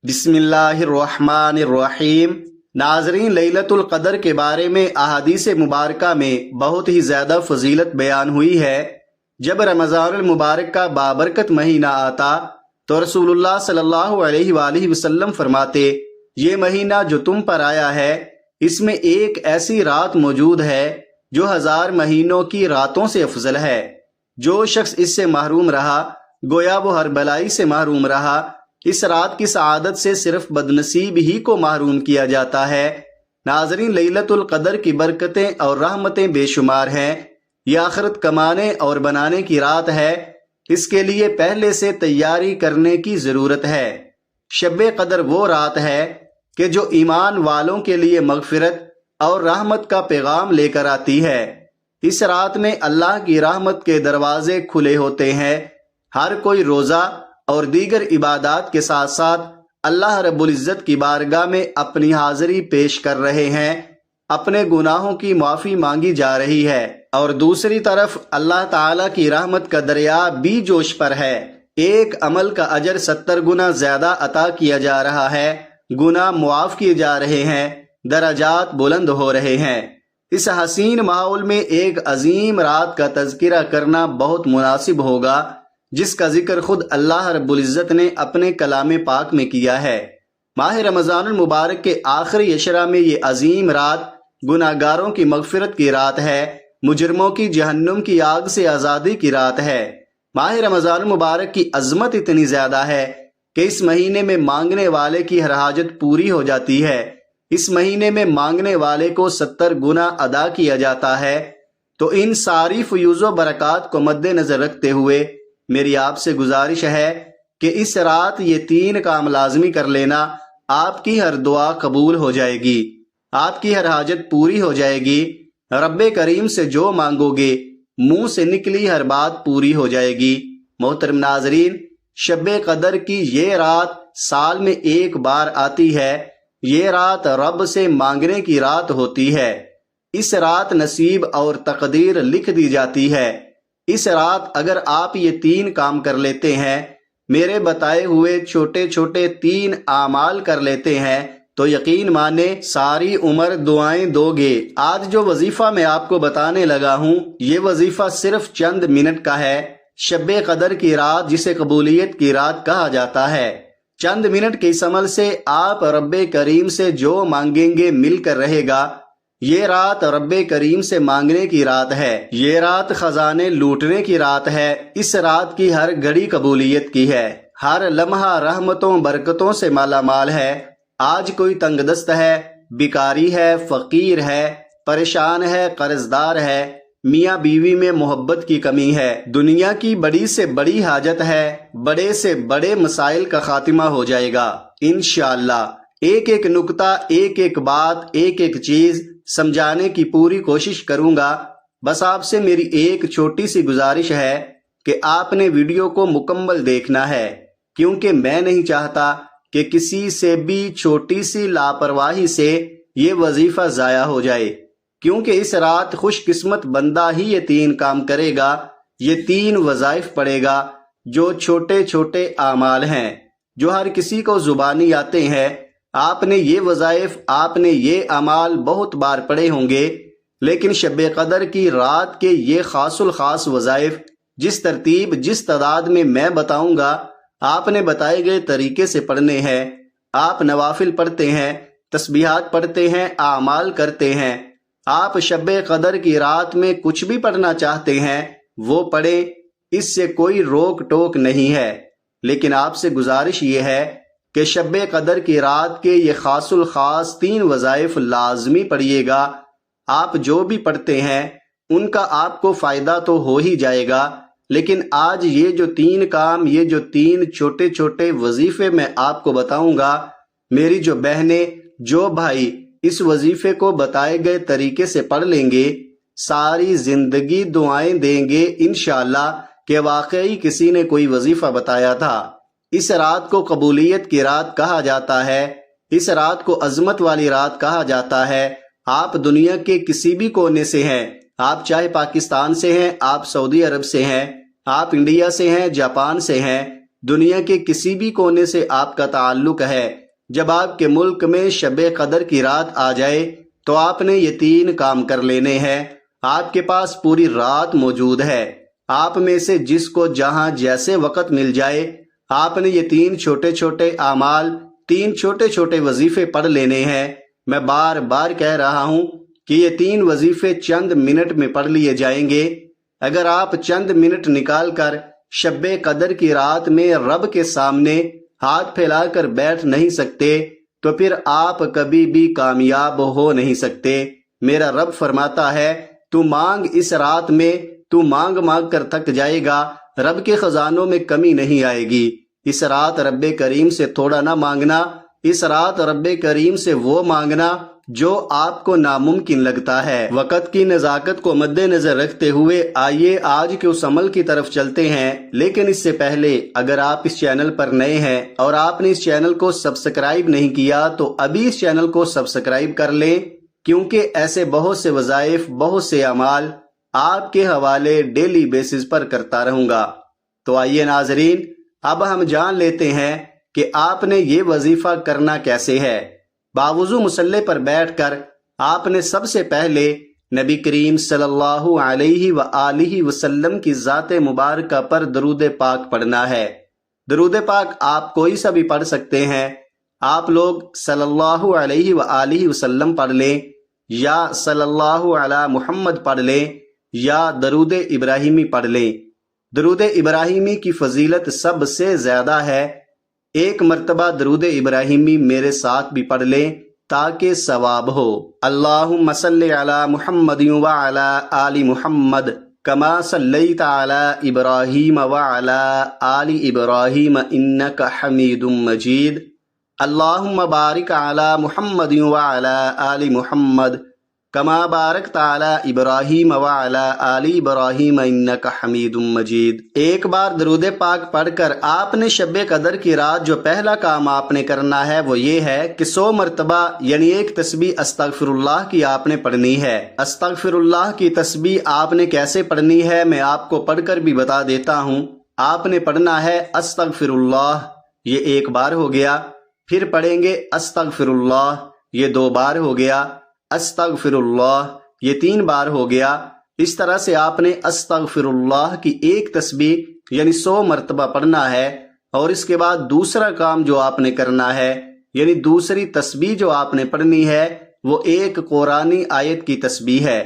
بسم اللہ الرحمن الرحیم۔ ناظرین، لیلۃ القدر کے بارے میں احادیث مبارکہ میں بہت ہی زیادہ فضیلت بیان ہوئی ہے۔ جب رمضان المبارک کا بابرکت مہینہ آتا تو رسول اللہ صلی اللہ علیہ وآلہ وسلم فرماتے، یہ مہینہ جو تم پر آیا ہے اس میں ایک ایسی رات موجود ہے جو 1000 مہینوں کی راتوں سے افضل ہے۔ جو شخص اس سے محروم رہا گویا وہ ہر بلائی سے محروم رہا۔ اس رات کی سعادت سے صرف بدنصیب ہی کو محروم کیا جاتا ہے۔ ناظرین، لیلۃ القدر کی برکتیں اور رحمتیں بے شمار ہیں۔ یہ آخرت کمانے اور بنانے کی رات ہے، اس کے لیے پہلے سے تیاری کرنے کی ضرورت ہے۔ شب قدر وہ رات ہے کہ جو ایمان والوں کے لیے مغفرت اور رحمت کا پیغام لے کر آتی ہے۔ اس رات میں اللہ کی رحمت کے دروازے کھلے ہوتے ہیں۔ ہر کوئی روزہ اور دیگر عبادات کے ساتھ ساتھ اللہ رب العزت کی بارگاہ میں اپنی حاضری پیش کر رہے ہیں، اپنے گناہوں کی معافی مانگی جا رہی ہے، اور دوسری طرف اللہ تعالی کی رحمت کا دریا بھی جوش پر ہے۔ ایک عمل کا اجر 70 گنا زیادہ عطا کیا جا رہا ہے، گناہ معاف کیے جا رہے ہیں، درجات بلند ہو رہے ہیں۔ اس حسین ماحول میں ایک عظیم رات کا تذکرہ کرنا بہت مناسب ہوگا، جس کا ذکر خود اللہ رب العزت نے اپنے کلام پاک میں کیا ہے۔ ماہ رمضان المبارک کے آخری عشرہ میں یہ عظیم رات گناہ گاروں کی مغفرت کی رات ہے، مجرموں کی جہنم کی آگ سے آزادی کی رات ہے۔ ماہ رمضان المبارک کی عظمت اتنی زیادہ ہے کہ اس مہینے میں مانگنے والے کی ہر حاجت پوری ہو جاتی ہے۔ اس مہینے میں مانگنے والے کو 70 گنا ادا کیا جاتا ہے۔ تو ان ساری فیوز و برکات کو مد نظر رکھتے ہوئے میری آپ سے گزارش ہے کہ اس رات یہ 3 کام لازمی کر لینا، آپ کی ہر دعا قبول ہو جائے گی، آپ کی ہر حاجت پوری ہو جائے گی۔ رب کریم سے جو مانگو گے منہ سے نکلی ہر بات پوری ہو جائے گی۔ محترم ناظرین، شب قدر کی یہ رات سال میں ایک بار آتی ہے۔ یہ رات رب سے مانگنے کی رات ہوتی ہے۔ اس رات نصیب اور تقدیر لکھ دی جاتی ہے۔ اس رات اگر آپ یہ 3 کام کر لیتے ہیں، میرے بتائے ہوئے چھوٹے چھوٹے 3 اعمال کر لیتے ہیں، تو یقین مانے ساری عمر دعائیں دو گے۔ آج جو وظیفہ میں آپ کو بتانے لگا ہوں، یہ وظیفہ صرف چند منٹ کا ہے۔ شب قدر کی رات جسے قبولیت کی رات کہا جاتا ہے، چند منٹ کے اس عمل سے آپ رب کریم سے جو مانگیں گے مل کر رہے گا۔ یہ رات رب کریم سے مانگنے کی رات ہے، یہ رات خزانے لوٹنے کی رات ہے۔ اس رات کی ہر گھڑی قبولیت کی ہے، ہر لمحہ رحمتوں برکتوں سے مالا مال ہے۔ آج کوئی تنگ دست ہے، بیکاری ہے، فقیر ہے، پریشان ہے، قرضدار ہے، میاں بیوی میں محبت کی کمی ہے، دنیا کی بڑی سے بڑی حاجت ہے، بڑے سے بڑے مسائل کا خاتمہ ہو جائے گا انشاءاللہ۔ ایک ایک نکتہ، ایک ایک بات، ایک ایک چیز سمجھانے کی پوری کوشش کروں گا۔ بس آپ سے میری ایک چھوٹی سی گزارش ہے کہ آپ نے ویڈیو کو مکمل دیکھنا ہے، کیونکہ میں نہیں چاہتا کہ کسی سے بھی چھوٹی سی لاپرواہی سے یہ وظیفہ ضائع ہو جائے، کیونکہ اس رات خوش قسمت بندہ ہی یہ 3 کام کرے گا، یہ 3 وظائف پڑھے گا جو چھوٹے چھوٹے اعمال ہیں، جو ہر کسی کو زبانی آتے ہیں۔ آپ نے یہ وظائف، آپ نے یہ اعمال بہت بار پڑھے ہوں گے، لیکن شب قدر کی رات کے یہ خاص الخاص وظائف جس ترتیب، جس تعداد میں میں بتاؤں گا، آپ نے بتائے گئے طریقے سے پڑھنے ہیں۔ آپ نوافل پڑھتے ہیں، تسبیحات پڑھتے ہیں، اعمال کرتے ہیں۔ آپ شب قدر کی رات میں کچھ بھی پڑھنا چاہتے ہیں وہ پڑھیں، اس سے کوئی روک ٹوک نہیں ہے، لیکن آپ سے گزارش یہ ہے کہ شب قدر کی رات کے یہ خاص الخاص 3 وظائف لازمی پڑھیے گا۔ آپ جو بھی پڑھتے ہیں ان کا آپ کو فائدہ تو ہو ہی جائے گا، لیکن آج یہ جو 3 کام، یہ جو 3 چھوٹے چھوٹے وظیفے میں آپ کو بتاؤں گا، میری جو بہنیں، جو بھائی اس وظیفے کو بتائے گئے طریقے سے پڑھ لیں گے، ساری زندگی دعائیں دیں گے انشاءاللہ کہ واقعی کسی نے کوئی وظیفہ بتایا تھا۔ اس رات کو قبولیت کی رات کہا جاتا ہے، اس رات کو عظمت والی رات کہا جاتا ہے۔ آپ دنیا کے کسی بھی کونے سے ہیں، آپ چاہے پاکستان سے ہیں، آپ سعودی عرب سے ہیں، آپ انڈیا سے ہیں، جاپان سے ہیں، دنیا کے کسی بھی کونے سے آپ کا تعلق ہے، جب آپ کے ملک میں شب قدر کی رات آ جائے تو آپ نے یہ 3 کام کر لینے ہیں۔ آپ کے پاس پوری رات موجود ہے، آپ میں سے جس کو جہاں جیسے وقت مل جائے آپ نے یہ 3 چھوٹے چھوٹے اعمال، 3 چھوٹے چھوٹے وظیفے پڑھ لینے ہیں۔ میں بار بار کہہ رہا ہوں کہ یہ 3 وظیفے چند منٹ میں پڑھ لیے جائیں گے۔ اگر آپ چند منٹ نکال کر شب قدر کی رات میں رب کے سامنے ہاتھ پھیلا کر بیٹھ نہیں سکتے تو پھر آپ کبھی بھی کامیاب ہو نہیں سکتے۔ میرا رب فرماتا ہے تو مانگ، اس رات میں تو مانگ مانگ کر تھک جائے گا، رب کے خزانوں میں کمی نہیں آئے گی۔ اس رات رب کریم سے تھوڑا نہ مانگنا، اس رات رب کریم سے وہ مانگنا جو آپ کو ناممکن لگتا ہے۔ وقت کی نزاکت کو مد نظر رکھتے ہوئے آئیے آج کے اس عمل کی طرف چلتے ہیں، لیکن اس سے پہلے اگر آپ اس چینل پر نئے ہیں اور آپ نے اس چینل کو سبسکرائب نہیں کیا تو ابھی اس چینل کو سبسکرائب کر لیں، کیونکہ ایسے بہت سے وظائف، بہت سے اعمال آپ کے حوالے ڈیلی بیسز پر کرتا رہوں گا۔ تو آئیے ناظرین، اب ہم جان لیتے ہیں کہ آپ نے یہ وظیفہ کرنا کیسے ہے۔ باوضو مصلی پر بیٹھ کر آپ نے سب سے پہلے نبی کریم صلی اللہ علیہ وآلہ وسلم کی ذات مبارکہ پر درود پاک پڑھنا ہے۔ درود پاک آپ کوئی سا بھی پڑھ سکتے ہیں، آپ لوگ صلی اللہ علیہ وآلہ وسلم پڑھ لیں یا صلی اللہ علی محمد پڑھ لیں یا درود ابراہیمی پڑھ لیں۔ درود ابراہیمی کی فضیلت سب سے زیادہ ہے۔ ایک مرتبہ درود ابراہیمی میرے ساتھ بھی پڑھ لیں تاکہ ثواب ہو۔ اللہم صلی علی محمد وعلی آل محمد کما صلیت علی ابراہیم وعلی آل ابراہیم انک حمید مجید۔ اللہم بارک علی محمد وعلی آل محمد کما بارکت علی ابراہیم وعلی آل ابراہیم انک حمید مجید۔ ایک بار درود پاک پڑھ کر آپ نے شب قدر کی رات جو پہلا کام آپ نے کرنا ہے وہ یہ ہے کہ 100 مرتبہ یعنی ایک تسبیح استغفر اللہ کی آپ نے پڑھنی ہے۔ استغفر اللہ کی تسبیح آپ نے کیسے پڑھنی ہے میں آپ کو پڑھ کر بھی بتا دیتا ہوں۔ آپ نے پڑھنا ہے استغفر اللہ، یہ 1 بار ہو گیا، پھر پڑھیں گے استغفر اللہ، یہ 2 بار ہو گیا، استغفر اللہ، یہ 3 بار ہو گیا۔ اس طرح سے آپ نے استغفر اللہ کی ایک تسبیح یعنی 100 مرتبہ پڑھنا ہے، اور اس کے بعد دوسرا کام جو آپ نے کرنا ہے یعنی دوسری تسبیح جو آپ نے پڑھنی ہے وہ ایک قرآنی آیت کی تسبیح ہے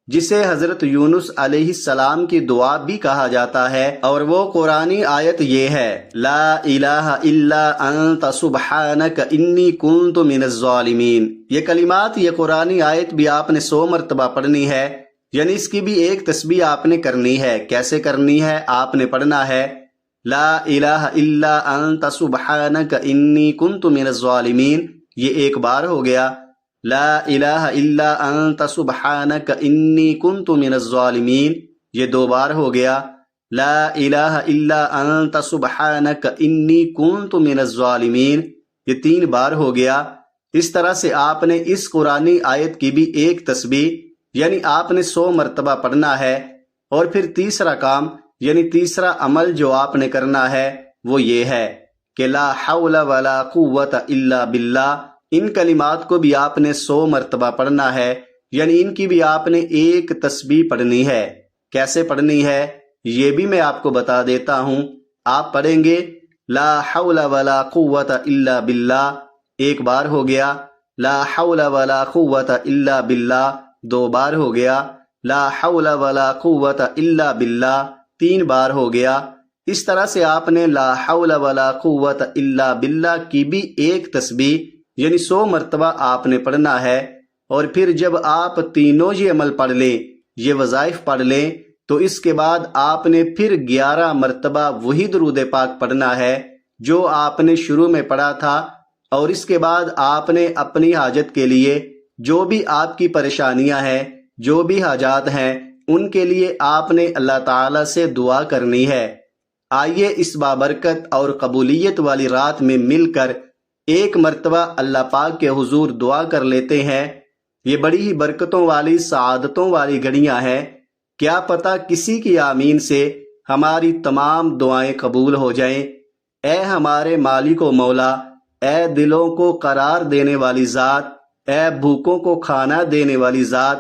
جسے حضرت یونس علیہ السلام کی دعا بھی کہا جاتا ہے، اور وہ قرآنی آیت یہ ہے، لا الہ الا انت سبحانک انی کنت من الظالمین۔ یہ کلمات، یہ قرآنی آیت بھی آپ نے 100 مرتبہ پڑھنی ہے، یعنی اس کی بھی ایک تسبیح آپ نے کرنی ہے۔ کیسے کرنی ہے؟ آپ نے پڑھنا ہے لا الہ الا انت سبحانک انی کنت من الظالمین، یہ 1 بار ہو گیا۔ لا الہ الا انت سبحانک انی کنت من الظالمین، یہ 2 بار ہو گیا۔ لا الہ الا انت سبحانک انی کنت من الظالمین، یہ 3 بار ہو گیا۔ اس طرح سے آپ نے اس قرآنی آیت کی بھی ایک تسبیح یعنی آپ نے 100 مرتبہ پڑھنا ہے، اور پھر تیسرا کام یعنی تیسرا عمل جو آپ نے کرنا ہے وہ یہ ہے کہ لا حول ولا قوت الا باللہ۔ ان کلمات کو بھی آپ نے 100 مرتبہ پڑھنا ہے، یعنی ان کی بھی آپ نے ایک تسبیح پڑھنی ہے۔ کیسے پڑھنی ہے یہ بھی میں آپ کو بتا دیتا ہوں۔ آپ پڑھیں گے لا حول ولا قوت الا باللہ، 1 بار ہو گیا۔ لا حول ولا قوت الا باللہ، 2 بار ہو گیا۔ لا حول ولا قوت الا باللہ، 3 بار ہو گیا۔ اس طرح سے آپ نے لا حول ولا قوت الا باللہ کی بھی ایک تسبیح یعنی 100 مرتبہ آپ نے پڑھنا ہے، اور پھر جب آپ تینوں یہ عمل پڑھ لیں، یہ وظائف پڑھ لیں، تو اس کے بعد آپ نے پھر 11 مرتبہ وہی درود پاک پڑھنا ہے جو آپ نے شروع میں پڑھا تھا، اور اس کے بعد آپ نے اپنی حاجت کے لیے جو بھی آپ کی پریشانیاں ہیں، جو بھی حاجات ہیں، ان کے لیے آپ نے اللہ تعالیٰ سے دعا کرنی ہے۔ آئیے اس بابرکت اور قبولیت والی رات میں مل کر ایک مرتبہ اللہ پاک کے حضور دعا کر لیتے ہیں۔ یہ بڑی ہی برکتوں والی، سعادتوں والی گھڑیاں ہیں، کیا پتہ کسی کی آمین سے ہماری تمام دعائیں قبول ہو جائیں۔ اے ہمارے مالک و مولا، اے دلوں کو قرار دینے والی ذات، اے بھوکوں کو کھانا دینے والی ذات،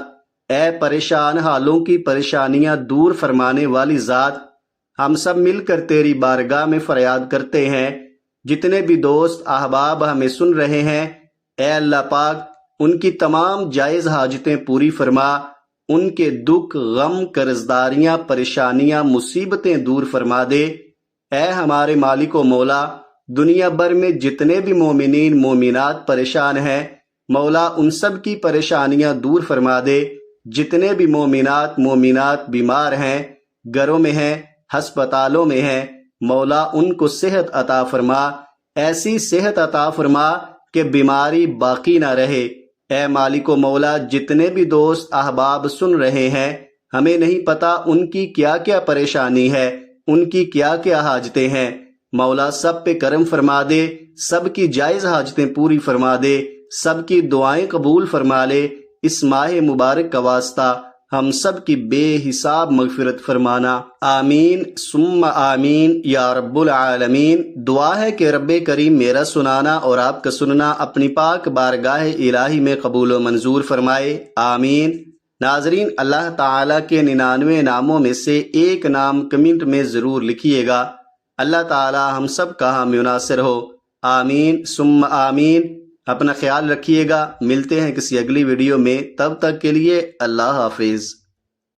اے پریشان حالوں کی پریشانیاں دور فرمانے والی ذات، ہم سب مل کر تیری بارگاہ میں فریاد کرتے ہیں۔ جتنے بھی دوست احباب ہمیں سن رہے ہیں، اے اللہ پاک ان کی تمام جائز حاجتیں پوری فرما، ان کے دکھ، غم، قرضداریاں، پریشانیاں، مصیبتیں دور فرما دے۔ اے ہمارے مالک و مولا، دنیا بھر میں جتنے بھی مومنین مومنات پریشان ہیں، مولا ان سب کی پریشانیاں دور فرما دے۔ جتنے بھی مومنات بیمار ہیں، گھروں میں ہیں، ہسپتالوں میں ہیں، مولا ان کو صحت عطا فرما، ایسی صحت عطا فرما کہ بیماری باقی نہ رہے۔ اے مالک و مولا، جتنے بھی دوست احباب سن رہے ہیں، ہمیں نہیں پتا ان کی کیا کیا پریشانی ہے، ان کی کیا کیا حاجتیں ہیں، مولا سب پہ کرم فرما دے، سب کی جائز حاجتیں پوری فرما دے، سب کی دعائیں قبول فرما لے۔ اس ماہ مبارک کا واسطہ ہم سب کی بے حساب مغفرت فرمانا، آمین ثم آمین یا رب العالمین۔ دعا ہے کہ رب کریم میرا سنانا اور آپ کا سننا اپنی پاک بارگاہ الہی میں قبول و منظور فرمائے، آمین۔ ناظرین، اللہ تعالیٰ کے 99 ناموں میں سے ایک نام کمنٹ میں ضرور لکھیے گا۔ اللہ تعالیٰ ہم سب کا حامی و ناصر ہو، آمین ثم آمین۔ اپنا خیال رکھیے گا، ملتے ہیں کسی اگلی ویڈیو میں، تب تک کے لیے اللہ حافظ۔